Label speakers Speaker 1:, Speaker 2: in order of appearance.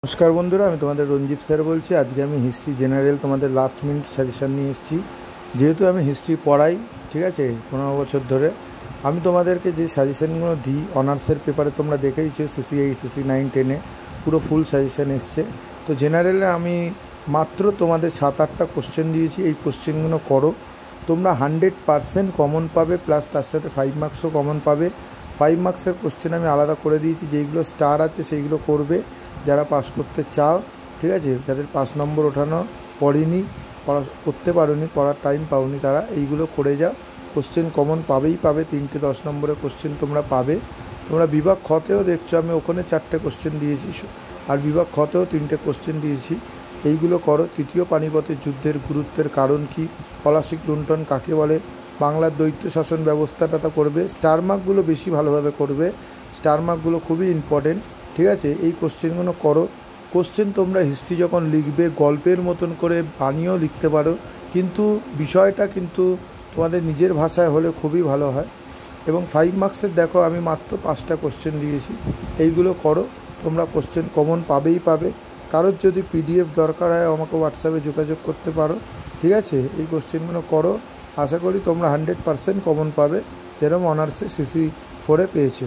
Speaker 1: নমস্কার বন্ধুরা, আমি তোমাদের রঞ্জিত স্যার বলছি। আজকে আমি হিস্ট্রি জেনারেল তোমাদের লাস্ট মিনিট সাজেশান নিয়ে এসেছি। যেহেতু আমি হিস্ট্রি পড়াই, ঠিক আছে, 15 বছর ধরে, আমি তোমাদেরকে যে সাজেশানগুলো দিই অনার্সের পেপারে তোমরা দেখেইছো, CC8 CC9 10-এ পুরো ফুল সাজেশান এসছে। তো জেনারেলে আমি মাত্র তোমাদের 7-8টা কোশ্চেন দিয়েছি। এই কোশ্চেনগুলো করো, তোমরা 100% কমন পাবে, প্লাস তার সাথে 5 মার্কসও কমন পাবে। 5 মার্কসের কোশ্চেন আমি আলাদা করে দিয়েছি, যেইগুলো স্টার আছে সেইগুলো করবে যারা পাস করতে চাও, ঠিক আছে। যাদের 5 নম্বর ওঠানো পড়েনি, করতে পারোনি, পড়ার টাইম পাওনি, তারা এইগুলো করে যাও। কোশ্চেন কমন পাবেই পাবে, 3টে 10 নম্বরের কোশ্চেন তোমরা পাবে। তোমরা বিভাগ খতেও দেখছো আমি ওখানে 4টে কোশ্চেন দিয়েছি, আর বিভাগ খতেও 3টে কোশ্চেন দিয়েছি। এইগুলো করো। তৃতীয় পানিপথের যুদ্ধের গুরুত্বের কারণ কি, পলাশিক লুণ্ঠন কাকে বলে, বাংলার দ্বৈত শাসন ব্যবস্থাটা করবে। স্টার মার্কগুলো বেশি ভালোভাবে করবে, স্টার মার্কগুলো খুবই ইম্পর্টেন্ট, ঠিক আছে। এই কোশ্চেনগুলো করো। কোশ্চেন তোমরা হিস্ট্রি যখন লিখবে গল্পের মতন করে বানিয়েও লিখতে পারো, কিন্তু বিষয়টা কিন্তু তোমাদের নিজের ভাষায় হলে খুবই ভালো হয়। এবং 5 মার্কসের দেখো আমি মাত্র 5টা কোশ্চেন দিয়েছি, এইগুলো করো। তোমরা কোশ্চেন কমন পাবেই পাবে। কারোর যদি PDF দরকার হয় আমাকে হোয়াটসঅ্যাপে যোগাযোগ করতে পারো, ঠিক আছে। এই কোশ্চেনগুলো করো, আশা করি তোমরা 100% কমন পাবে, যেরকম অনার্সে CC4-এ পেয়েছো।